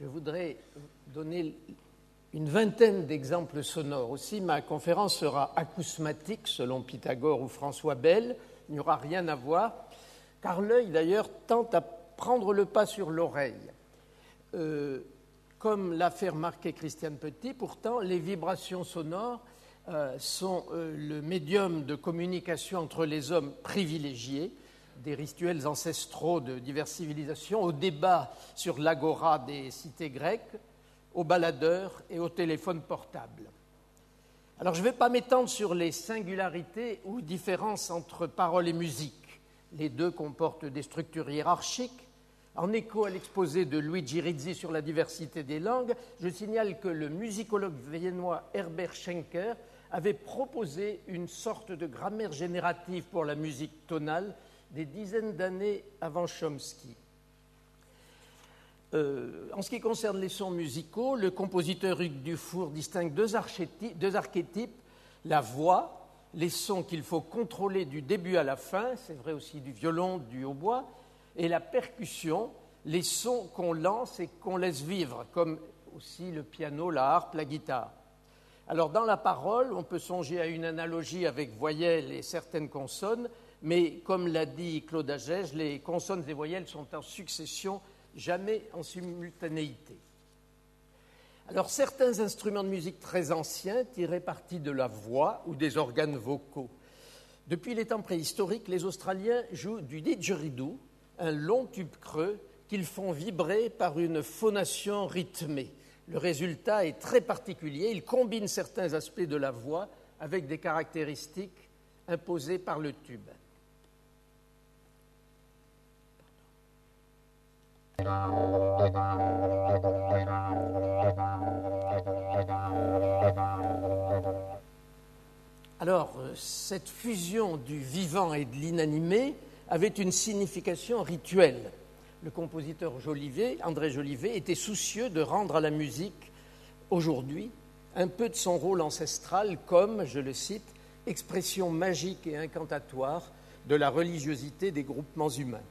Je voudrais donner une vingtaine d'exemples sonores. Aussi, ma conférence sera acousmatique, selon Pythagore ou François Bell. Il n'y aura rien à voir, car l'œil, d'ailleurs, tend à prendre le pas sur l'oreille. Comme l'a fait remarquer Christiane Petit, pourtant, les vibrations sonores sont le médium de communication entre les hommes privilégiés, des rituels ancestraux de diverses civilisations, au débat sur l'agora des cités grecques, aux baladeurs et aux téléphones portables. Alors, je ne vais pas m'étendre sur les singularités ou différences entre parole et musique. Les deux comportent des structures hiérarchiques. En écho à l'exposé de Luigi Rizzi sur la diversité des langues, je signale que le musicologue viennois Herbert Schenker avait proposé une sorte de grammaire générative pour la musique tonale des dizaines d'années avant Chomsky. En ce qui concerne les sons musicaux, le compositeur Hugues Dufour distingue deux archétypes, la voix, les sons qu'il faut contrôler du début à la fin, c'est vrai aussi du violon, du hautbois, et la percussion, les sons qu'on lance et qu'on laisse vivre, comme aussi le piano, la harpe, la guitare. Alors dans la parole, on peut songer à une analogie avec voyelles et certaines consonnes, mais comme l'a dit Claude Agege, les consonnes et voyelles sont en succession, jamais en simultanéité. Alors certains instruments de musique très anciens tiraient parti de la voix ou des organes vocaux. Depuis les temps préhistoriques, les Australiens jouent du didgeridoo, un long tube creux qu'ils font vibrer par une phonation rythmée. Le résultat est très particulier. Il combine certains aspects de la voix avec des caractéristiques imposées par le tube. Alors, cette fusion du vivant et de l'inanimé avait une signification rituelle. Le compositeur Jolivet, André Jolivet, était soucieux de rendre à la musique, aujourd'hui, un peu de son rôle ancestral comme, je le cite, expression magique et incantatoire de la religiosité des groupements humains.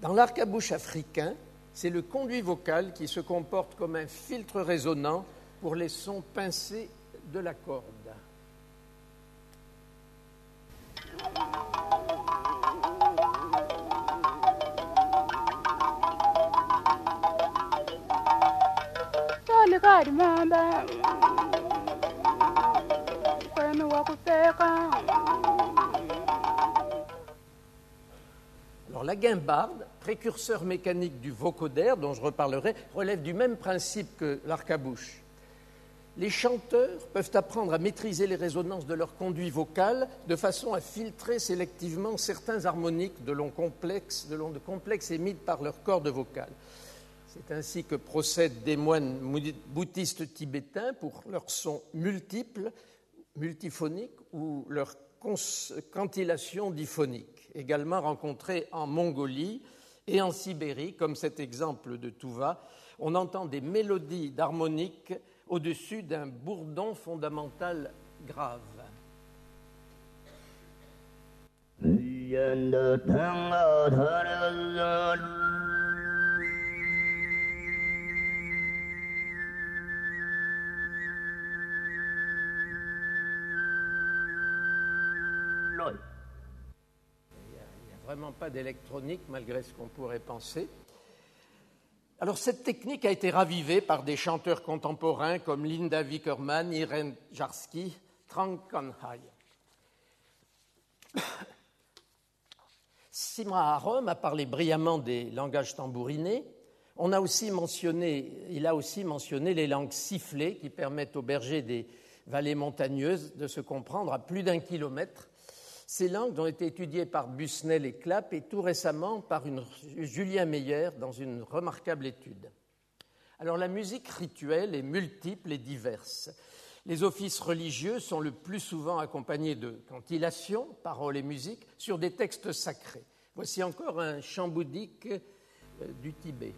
Dans l'arc-à-bouche africain, c'est le conduit vocal qui se comporte comme un filtre résonnant pour les sons pincés de la corde. Alors, la guimbarde, précurseur mécanique du vocodère, dont je reparlerai, relève du même principe que l'arc-à-bouche. Les chanteurs peuvent apprendre à maîtriser les résonances de leur conduit vocal de façon à filtrer sélectivement certains harmoniques de long de complexes émis par leur corde vocale. C'est ainsi que procèdent des moines bouddhistes tibétains pour leurs sons multiples, multiphoniques ou leur cantillation diphonique, également rencontrés en Mongolie et en Sibérie, comme cet exemple de Tuva. On entend des mélodies d'harmonique au-dessus d'un bourdon fondamental grave. Vraiment pas d'électronique, malgré ce qu'on pourrait penser. Alors, cette technique a été ravivée par des chanteurs contemporains comme Linda Wickerman, Irène Jarski, Trang Kanhai. Simra Arom a parlé brillamment des langages tambourinés. Il a aussi mentionné les langues sifflées qui permettent aux bergers des vallées montagneuses de se comprendre à plus d'1 kilomètre. Ces langues ont été étudiées par Busnel et Clapp et tout récemment par Julien Meyer dans une remarquable étude. Alors la musique rituelle est multiple et diverse. Les offices religieux sont le plus souvent accompagnés de cantillations, paroles et musique, sur des textes sacrés. Voici encore un chant bouddhique du Tibet.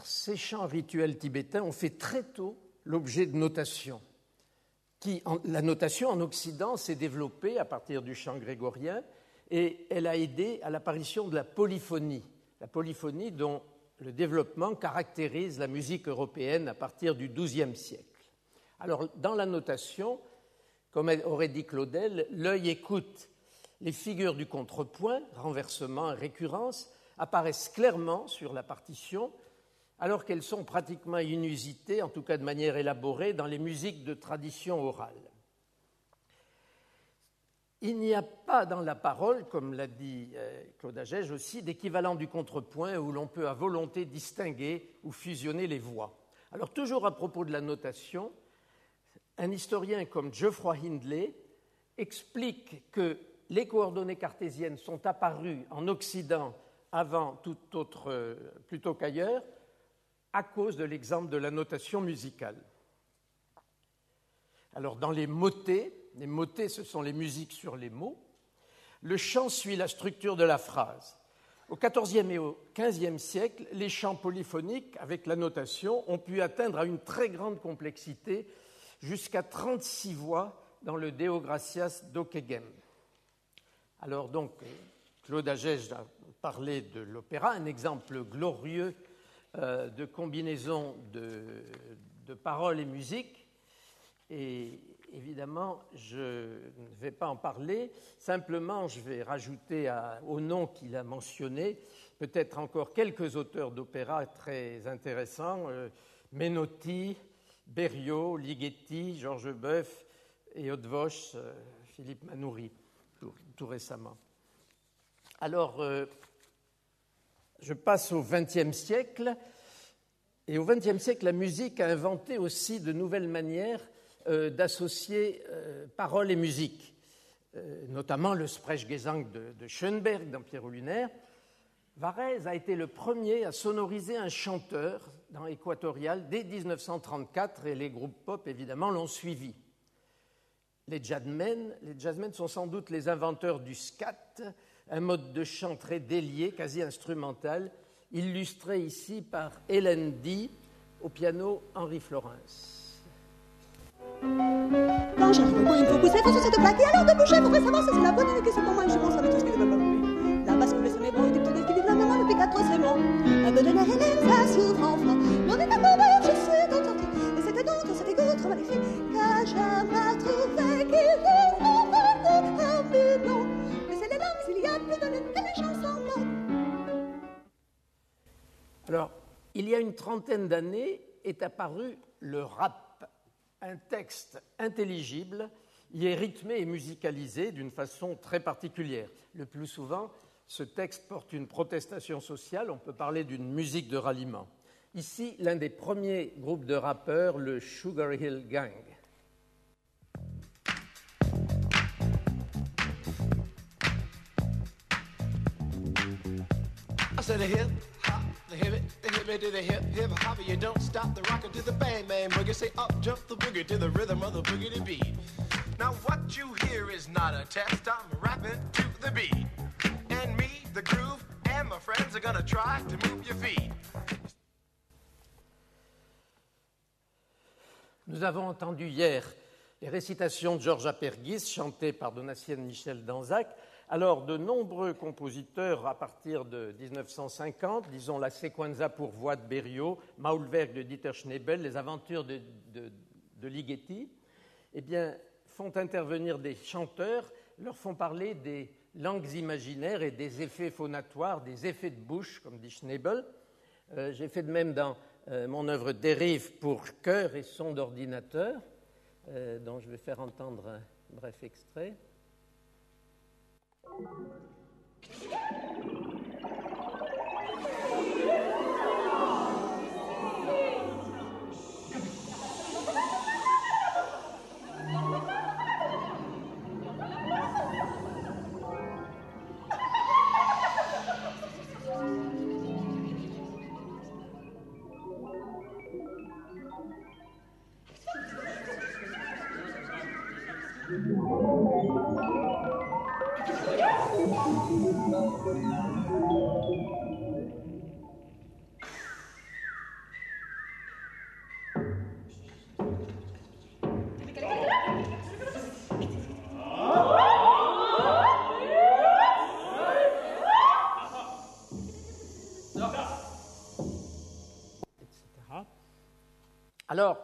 Ces chants rituels tibétains ont fait très tôt l'objet de notations. La notation en Occident s'est développée à partir du chant grégorien et elle a aidé à l'apparition de la polyphonie dont le développement caractérise la musique européenne à partir du XIIe siècle. Alors, dans la notation, comme aurait dit Claudel, l'œil écoute. Les figures du contrepoint, renversement et récurrence, apparaissent clairement sur la partition, alors qu'elles sont pratiquement inusitées, en tout cas de manière élaborée, dans les musiques de tradition orale. Il n'y a pas dans la parole, comme l'a dit Claude Agege aussi, d'équivalent du contrepoint où l'on peut à volonté distinguer ou fusionner les voix. Alors toujours à propos de la notation, un historien comme Geoffroy Hindley explique que les coordonnées cartésiennes sont apparues en Occident avant tout autre, plutôt qu'ailleurs, à cause de l'exemple de la notation musicale. Alors, dans les motets, ce sont les musiques sur les mots, le chant suit la structure de la phrase. Au XIVe et au XVe siècle, les chants polyphoniques, avec la notation, ont pu atteindre à une très grande complexité, jusqu'à 36 voix dans le Deo Gratias d'Ockeghem. Alors donc, Claude Agege a parlé de l'opéra, un exemple glorieux de combinaison de paroles et musique. Et évidemment, je ne vais pas en parler. Simplement, je vais rajouter au nom qu'il a mentionné peut-être encore quelques auteurs d'opéra très intéressants, Menotti, Berio, Ligeti, Georges Boeuf et Haute-Voche, Philippe Manoury, tout récemment. Alors, je passe au XXe siècle. Et au XXe siècle, la musique a inventé aussi de nouvelles manières d'associer paroles et musique, notamment le Sprechgesang de Schoenberg dans Pierrot Lunaire. Varèse a été le premier à sonoriser un chanteur dans Équatorial dès 1934 et les groupes pop, évidemment, l'ont suivi. Les jazzmen sont sans doute les inventeurs du scat, un mode de chant très délié, quasi instrumental, illustré ici par Hélène Di, au piano Henri Florence. Quand j'arrive au coin, il faut pousser, faut se plaquer, alors de bouger, faudrait savoir si c'est la bonne question pour moi, je pense avec tout ce que je veux pas couper. La bascule sur les bras, des petits qui vivent la mémoire depuis 4 mois. Un peu de nerf et l'air, ça s'ouvre enfin. Mais on est à couvert, je suis contenté. Et c'était d'autres, c'était d'autres maléfiques, qu'à jamais trouvé qu'ils disent un million. Mais c'est les langues, s'il y a plus de lune que les chansons mortes. Alors, il y a une trentaine d'années est apparu le rap, un texte intelligible, y est rythmé et musicalisé d'une façon très particulière. Le plus souvent, ce texte porte une protestation sociale, on peut parler d'une musique de ralliement. Ici, l'un des premiers groupes de rappeurs, le Sugar Hill Gang. I said a hip hop, the hip it to the hip hip hop. You don't stop the rockin' to the bang bang boogie. Say up jump the boogie to the rhythm of the boogie to beat. Now what you hear is not a test. I'm rapping to the beat, and me, the groove, and my friends are gonna try to move your feet. Nous avons entendu hier les récitations de Georges Apergis chantées par Donatienne Michel Danzac. Alors, de nombreux compositeurs, à partir de 1950, disons la Sequenza pour voix de Berio, Maulwerk de Dieter Schnebel, les aventures de Ligeti, eh bien, font intervenir des chanteurs, leur font parler des langues imaginaires et des effets phonatoires, des effets de bouche, comme dit Schnebel. J'ai fait de même dans mon œuvre Dérive pour chœur et son d'ordinateur, dont je vais faire entendre un bref extrait. Alors,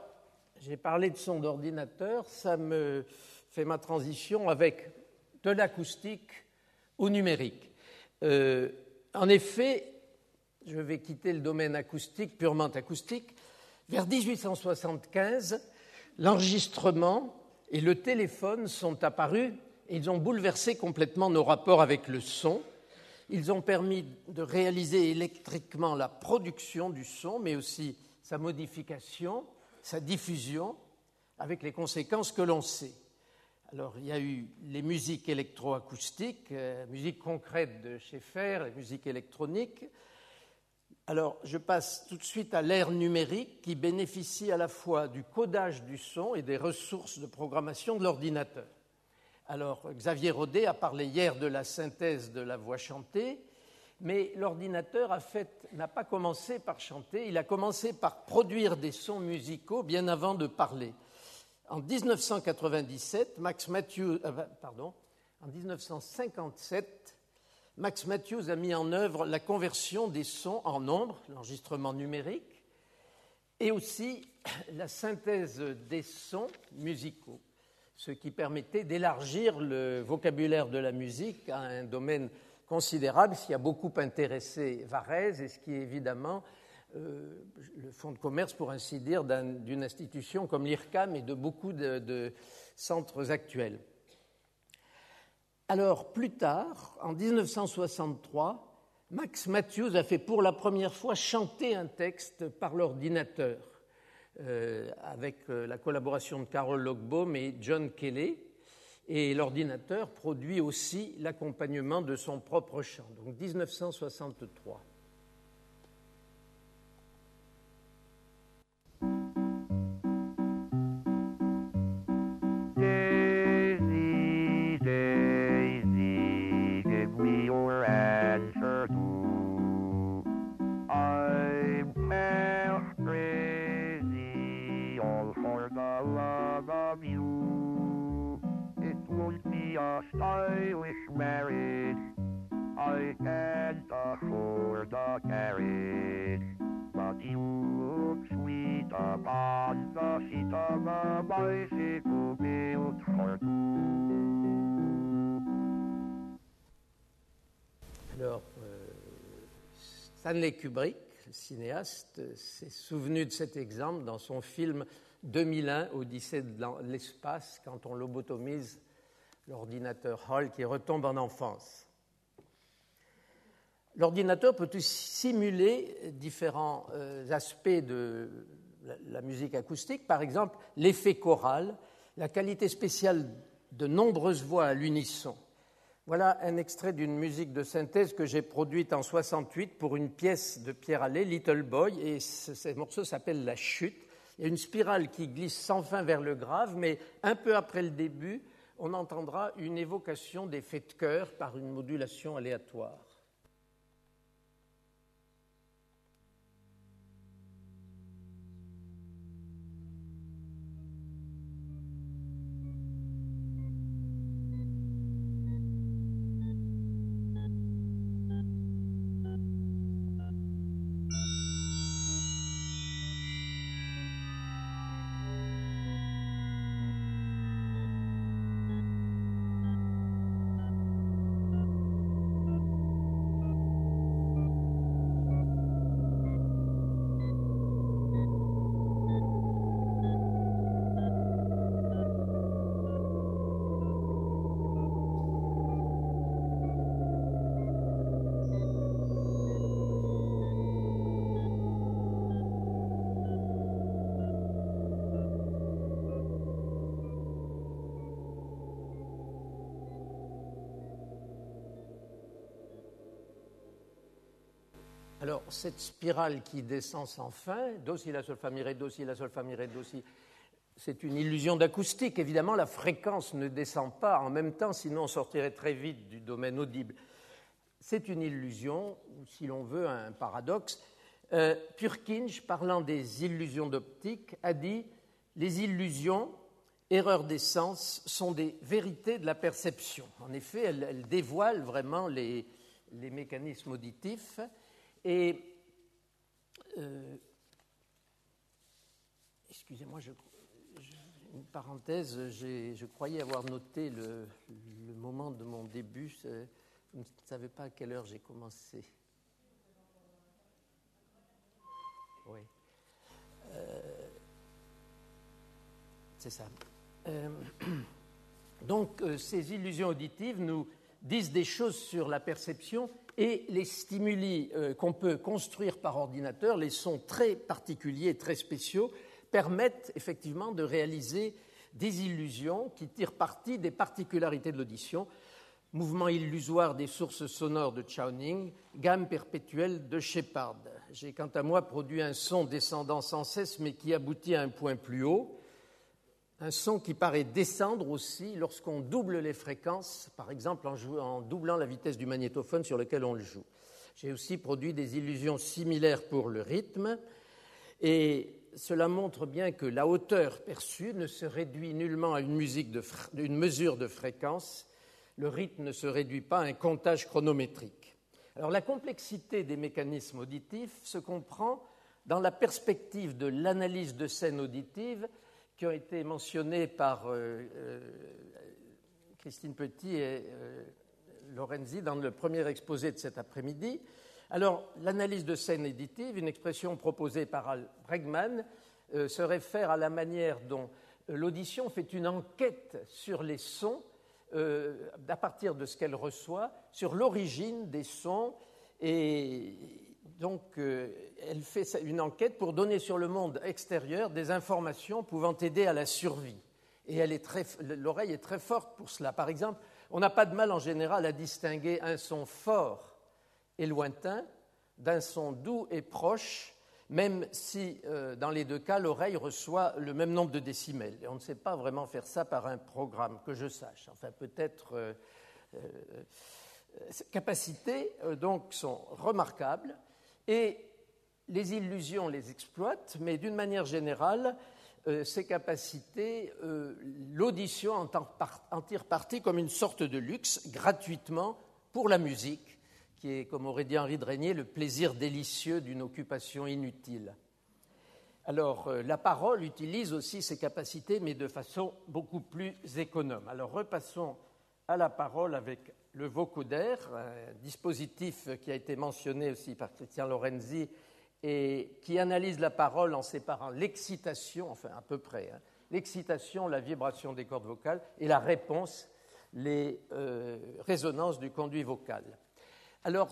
j'ai parlé de son d'ordinateur, ça me fait ma transition avec de l'acoustique au numérique. En effet, je vais quitter le domaine acoustique, purement acoustique. Vers 1875, l'enregistrement et le téléphone sont apparus et ils ont bouleversé complètement nos rapports avec le son. Ils ont permis de réaliser électriquement la production du son, mais aussi sa modification, sa diffusion, avec les conséquences que l'on sait. Alors, il y a eu les musiques électroacoustiques, musique concrète de Schaeffer, les musiques électroniques. Alors, je passe tout de suite à l'ère numérique qui bénéficie à la fois du codage du son et des ressources de programmation de l'ordinateur. Alors, Xavier Rodet a parlé hier de la synthèse de la voix chantée, mais l'ordinateur n'a pas commencé par chanter, il a commencé par produire des sons musicaux bien avant de parler. En 1957, en 1957, Max Matthews a mis en œuvre la conversion des sons en nombres, l'enregistrement numérique, et aussi la synthèse des sons musicaux, ce qui permettait d'élargir le vocabulaire de la musique à un domaine considérable, ce qui a beaucoup intéressé Varèse et ce qui est évidemment le fonds de commerce, pour ainsi dire, d'une institution comme l'IRCAM et de beaucoup de centres actuels. Alors, plus tard, en 1963, Max Matthews a fait pour la première fois chanter un texte par l'ordinateur, avec la collaboration de Carol Lochbaum et John Kelly. Et l'ordinateur produit aussi l'accompagnement de son propre chant. Donc 1963. Daisy, Daisy, give me your answer too. I'm half crazy, all for the love of you. It won't be a stylish marriage, I can't afford a carriage, but you look sweet upon the seat of a bicycle built for two. Alors, Stanley Kubrick, le cinéaste, s'est souvenu de cet exemple dans son film 2001, Odyssée de l'espace, quand on lobotomise l'ordinateur Hall qui retombe en enfance. L'ordinateur peut simuler différents aspects de la musique acoustique, par exemple l'effet choral, la qualité spéciale de nombreuses voix à l'unisson. Voilà un extrait d'une musique de synthèse que j'ai produite en 1968 pour une pièce de Pierre Allais, Little Boy, et ce morceau s'appelle La Chute. Il y a une spirale qui glisse sans fin vers le grave, mais un peu après le début, on entendra une évocation d'effets de chœur par une modulation aléatoire. Alors, cette spirale qui descend sans fin, do, si, la, sol, fa, mi, ré, do, si, la, sol, fa, mi, ré, do, si, c'est une illusion d'acoustique. Évidemment, la fréquence ne descend pas en même temps, sinon on sortirait très vite du domaine audible. c'est une illusion, ou si l'on veut, un paradoxe. Purkinje, parlant des illusions d'optique, a dit « Les illusions, erreurs des sens, sont des vérités de la perception ». En effet, elles dévoilent vraiment les mécanismes auditifs. Et, excusez-moi, une parenthèse, je croyais avoir noté le moment de mon début. Je ne savais pas à quelle heure j'ai commencé. Oui. C'est ça. Donc, ces illusions auditives nous disent des choses sur la perception et les stimuli qu'on peut construire par ordinateur, les sons très particuliers, très spéciaux, permettent effectivement de réaliser des illusions qui tirent parti des particularités de l'audition. Mouvement illusoire des sources sonores de Chowning, gamme perpétuelle de Shepard. J'ai quant à moi produit un son descendant sans cesse mais qui aboutit à un point plus haut, un son qui paraît descendre aussi lorsqu'on double les fréquences, par exemple en doublant la vitesse du magnétophone sur lequel on le joue. J'ai aussi produit des illusions similaires pour le rythme et cela montre bien que la hauteur perçue ne se réduit nullement à une mesure de fréquence. Le rythme ne se réduit pas à un comptage chronométrique. Alors, la complexité des mécanismes auditifs se comprend dans la perspective de l'analyse de scènes auditives qui ont été mentionnées par Christine Petit et Lorenzi dans le premier exposé de cet après-midi. Alors, l'analyse de scènes auditives, une expression proposée par Al Bregman, se réfère à la manière dont l'audition fait une enquête sur les sons à partir de ce qu'elle reçoit, sur l'origine des sons, et donc elle fait une enquête pour donner sur le monde extérieur des informations pouvant aider à la survie. Et l'oreille est très forte pour cela. Par exemple, on n'a pas de mal en général à distinguer un son fort et lointain d'un son doux et proche, même si, dans les deux cas, l'oreille reçoit le même nombre de décimètres. Et on ne sait pas vraiment faire ça par un programme, que je sache. Enfin, peut-être... ces capacités, donc, sont remarquables, et les illusions les exploitent, mais d'une manière générale, ces capacités, l'audition en tire parti comme une sorte de luxe, gratuitement, pour la musique, qui est, comme aurait dit Henri de Régnier, le plaisir délicieux d'une occupation inutile. Alors, la parole utilise aussi ces capacités, mais de façon beaucoup plus économe. Alors, repassons à la parole avec le vocoder, un dispositif qui a été mentionné aussi par Christian Lorenzi et qui analyse la parole en séparant l'excitation, enfin à peu près, l'excitation, la vibration des cordes vocales, et la réponse, les résonances du conduit vocal. Alors,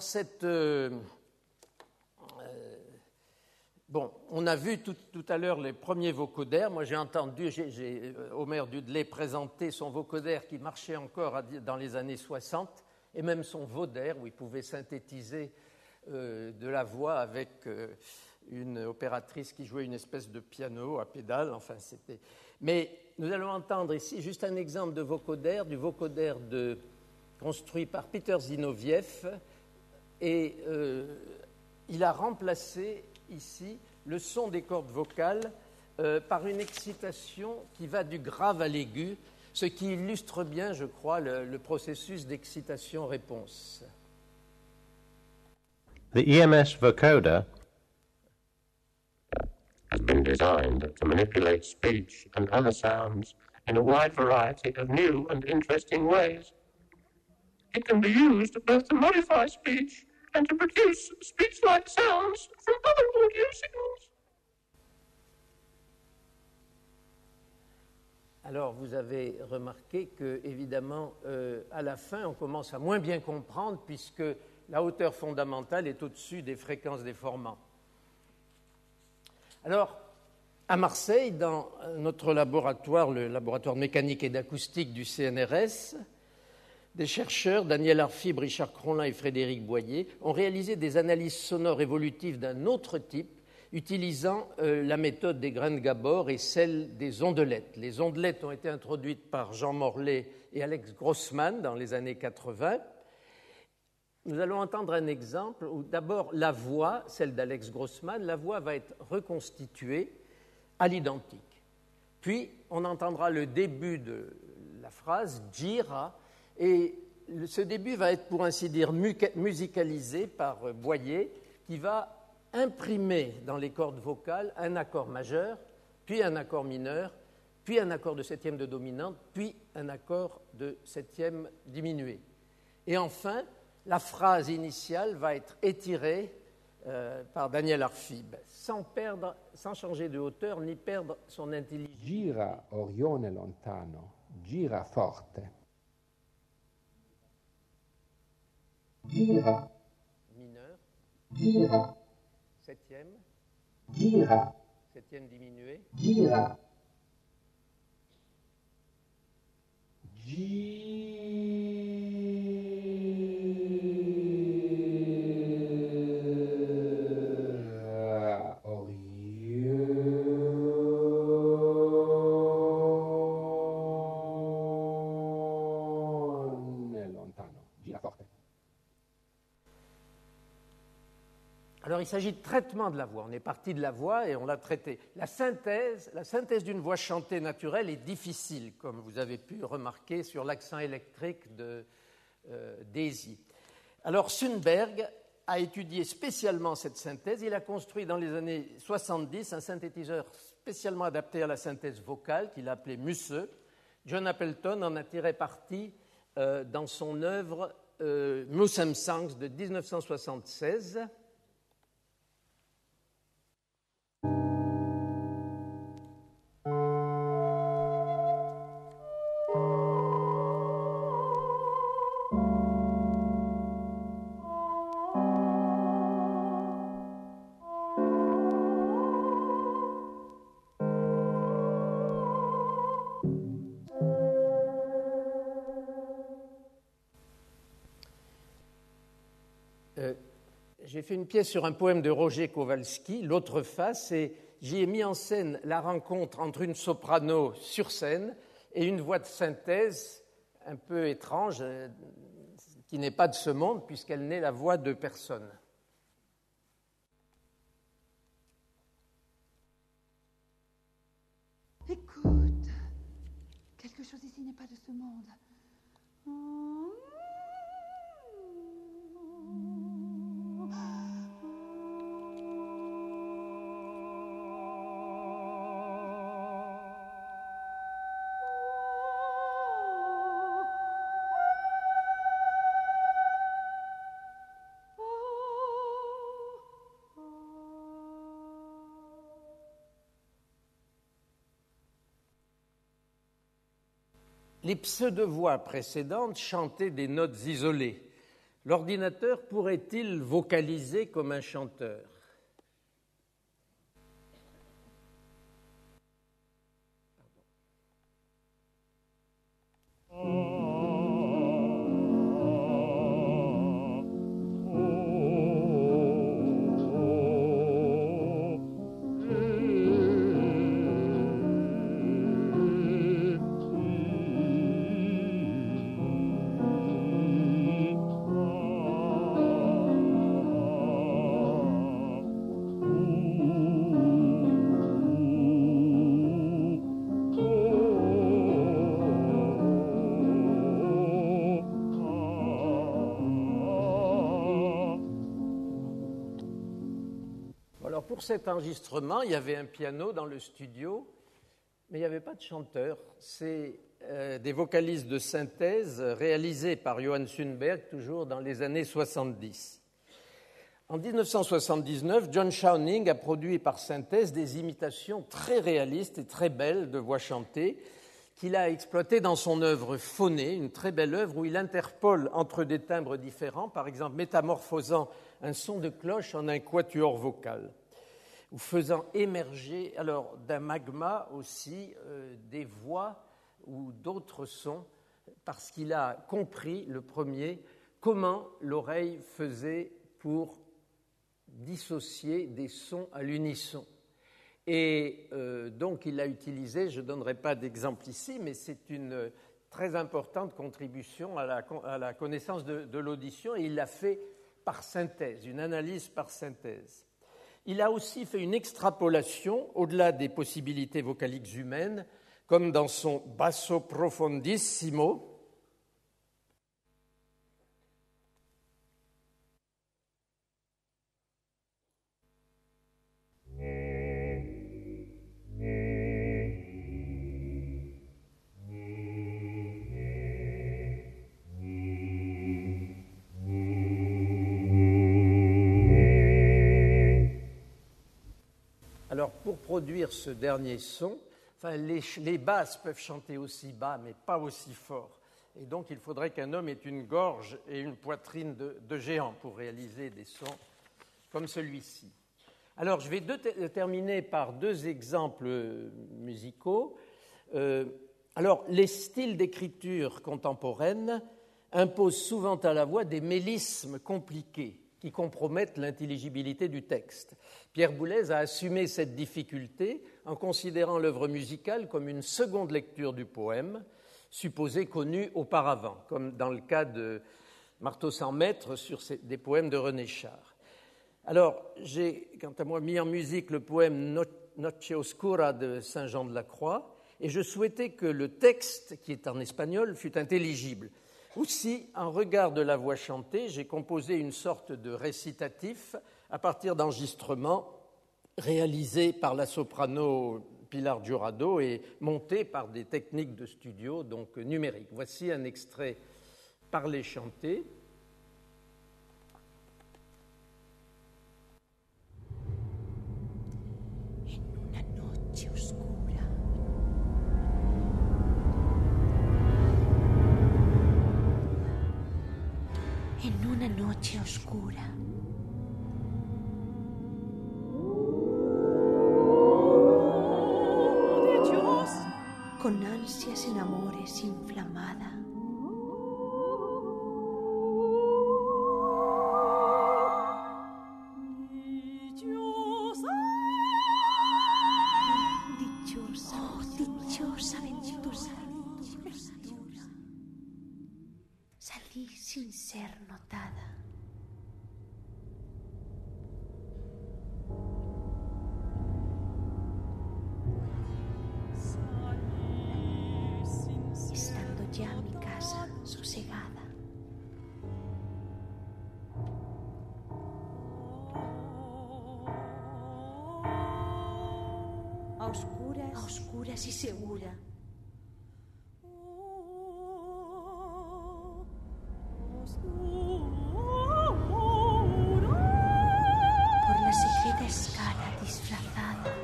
on a vu tout à l'heure les premiers vocodères. Moi, j'ai entendu Omer Dudley présenter son vocodère qui marchait encore dans les années 60, et même son voder, où il pouvait synthétiser de la voix avec une opératrice qui jouait une espèce de piano à pédale. Enfin, c'était... Mais nous allons entendre ici juste un exemple de vocoder, du vocoder construit par Peter Zinoviev, et il a remplacé ici le son des cordes vocales par une excitation qui va du grave à l'aigu, ce qui illustre bien, je crois, le processus d'excitation-réponse. The EMS vocoder has been designed to manipulate speech and other sounds in a wide variety of new and interesting ways. It can be used both to modify speech and to produce speech-like sounds from other audio signals. Alors, vous avez remarqué que, évidemment, à la fin, on commence à moins bien comprendre puisque la hauteur fondamentale est au-dessus des fréquences déformantes. Alors, à Marseille, dans notre laboratoire, le laboratoire de mécanique et d'acoustique du CNRS, des chercheurs, Daniel Arfibre, Richard Cronlin et Frédéric Boyer, ont réalisé des analyses sonores évolutives d'un autre type, utilisant la méthode des grains de Gabor et celle des ondelettes. Les ondelettes ont été introduites par Jean Morlet et Alex Grossman dans les années 80. Nous allons entendre un exemple où d'abord la voix, celle d'Alex Grossman, la voix va être reconstituée à l'identique. Puis on entendra le début de la phrase « gira » et ce début va être pour ainsi dire musicalisé par Boyer qui va imprimer dans les cordes vocales un accord majeur, puis un accord mineur, puis un accord de septième de dominante, puis un accord de septième diminué. Et enfin, la phrase initiale va être étirée par Daniel Arfib, sans changer de hauteur ni perdre son intelligence. Gira Orione lontano, gira forte. Gira. Mineur. Gira. Septième. Gira. Septième diminué. Gira. Gira Orione lontano, gira forte. Alors, il s'agit de traitement de la voix. On est parti de la voix et on l'a traité. La synthèse d'une voix chantée naturelle est difficile, comme vous avez pu remarquer sur l'accent électrique de Daisy. Alors, Sundberg a étudié spécialement cette synthèse. Il a construit dans les années 70 un synthétiseur spécialement adapté à la synthèse vocale qu'il a appelé Musse. John Appleton en a tiré parti dans son œuvre Musem Songs de 1976. J'ai fait une pièce sur un poème de Roger Kowalski, L'autre face, et j'y ai mis en scène la rencontre entre une soprano sur scène et une voix de synthèse un peu étrange, qui n'est pas de ce monde, puisqu'elle n'est la voix de personne. Écoute, quelque chose ici n'est pas de ce monde. Les pseudo-voix précédentes chantaient des notes isolées. L'ordinateur pourrait-il vocaliser comme un chanteur ? Pour cet enregistrement, il y avait un piano dans le studio, mais il n'y avait pas de chanteur. C'est des vocalises de synthèse réalisées par Johann Sundberg, toujours dans les années 70. En 1979, John Chowning a produit par synthèse des imitations très réalistes et très belles de voix chantées qu'il a exploitées dans son œuvre Phonée, une très belle œuvre où il interpole entre des timbres différents, par exemple métamorphosant un son de cloche en un quatuor vocal, ou faisant émerger, alors d'un magma aussi, des voix ou d'autres sons, parce qu'il a compris, le premier, comment l'oreille faisait pour dissocier des sons à l'unisson. Et donc il a utilisé, je ne donnerai pas d'exemple ici, mais c'est une très importante contribution à la connaissance de l'audition, et il l'a fait par synthèse, une analyse par synthèse. Il a aussi fait une extrapolation au-delà des possibilités vocaliques humaines, comme dans son Basso Profondissimo, Alors, pour produire ce dernier son, les basses peuvent chanter aussi bas, mais pas aussi fort. Et donc, il faudrait qu'un homme ait une gorge et une poitrine de géant pour réaliser des sons comme celui-ci. Alors, je vais terminer par deux exemples musicaux. Alors, les styles d'écriture contemporaine imposent souvent à la voix des mélismes compliqués qui compromettent l'intelligibilité du texte. Pierre Boulez a assumé cette difficulté en considérant l'œuvre musicale comme une seconde lecture du poème, supposée connue auparavant, comme dans le cas de Marteau sans maître sur des poèmes de René Char. Alors, j'ai, quant à moi, mis en musique le poème Noche Oscura de Saint-Jean de la Croix, et je souhaitais que le texte, qui est en espagnol, fût intelligible. Aussi, en regard de la voix chantée, j'ai composé une sorte de récitatif à partir d'enregistrements réalisés par la soprano Pilar Jurado et montés par des techniques de studio, donc numériques. Voici un extrait parlé-chanté. En una noche oscura. Con ansias en amores inflamada. Dichosa, oh, dichosa aventura. Salí sin ser notada. Estando ya en mi casa sosegada. A oscuras y segura. Por la secreta escala disfrazada.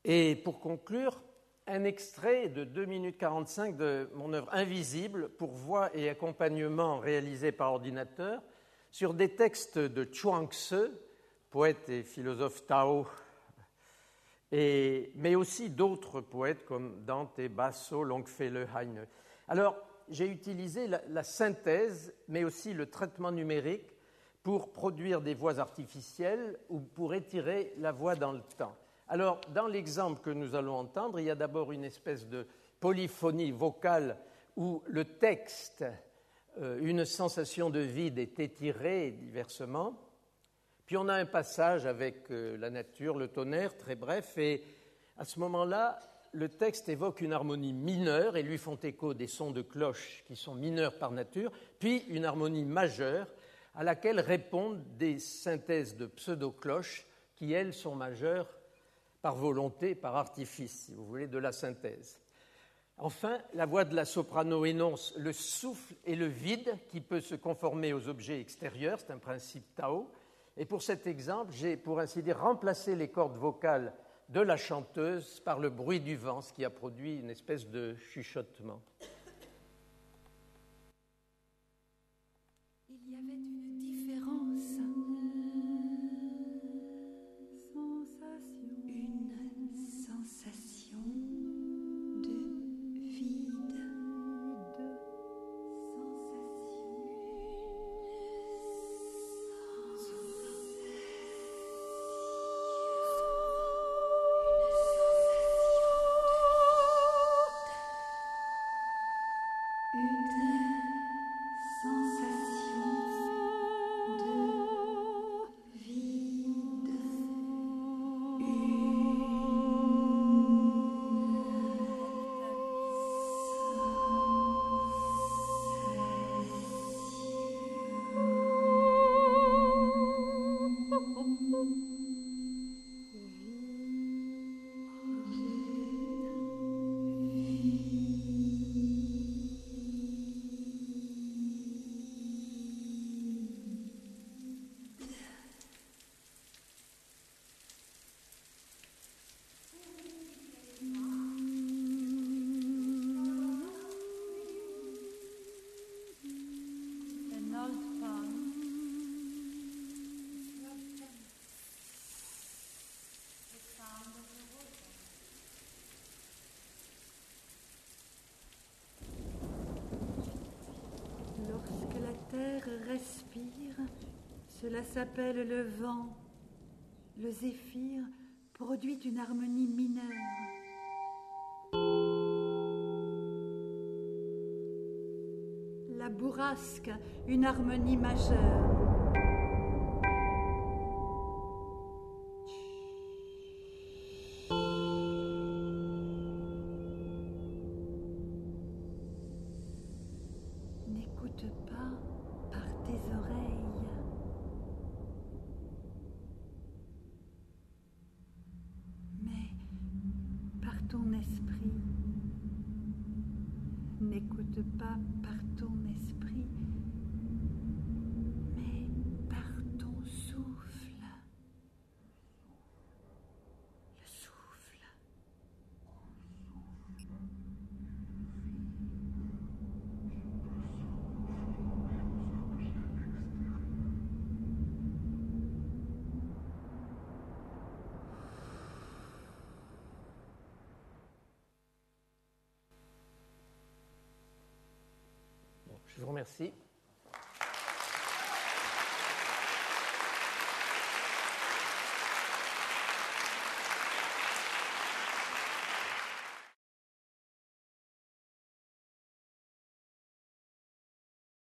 Et pour conclure, un extrait de 2 minutes 45 de mon œuvre Invisible pour voix et accompagnement réalisé par ordinateur sur des textes de Chuang-Tzu, poète et philosophe Tao, mais aussi d'autres poètes comme Dante, Basso, Longfellow, Heine. Alors, j'ai utilisé la synthèse, mais aussi le traitement numérique pour produire des voix artificielles ou pour étirer la voix dans le temps. Alors, dans l'exemple que nous allons entendre, il y a d'abord une espèce de polyphonie vocale où le texte, une sensation de vide est étirée diversement. Puis on a un passage avec la nature, le tonnerre, très bref, et à ce moment-là, le texte évoque une harmonie mineure et lui font écho des sons de cloche qui sont mineurs par nature, puis une harmonie majeure à laquelle répondent des synthèses de pseudo-cloches qui, elles, sont majeures par volonté, par artifice, si vous voulez, de la synthèse. Enfin, la voix de la soprano énonce le souffle et le vide qui peut se conformer aux objets extérieurs, c'est un principe Tao. Et pour cet exemple, j'ai, pour ainsi dire, remplacé les cordes vocales de la chanteuse par le bruit du vent, ce qui a produit une espèce de chuchotement. Il y avait une différence. Une sensation de vide. respire, cela s'appelle le vent. Le zéphyr produit une harmonie mineure. La bourrasque, une harmonie majeure. N'écoute pas par tes oreilles. Mais par ton esprit. N'écoute pas par ton esprit, mais par ton souffle. Le souffle. Je vous remercie.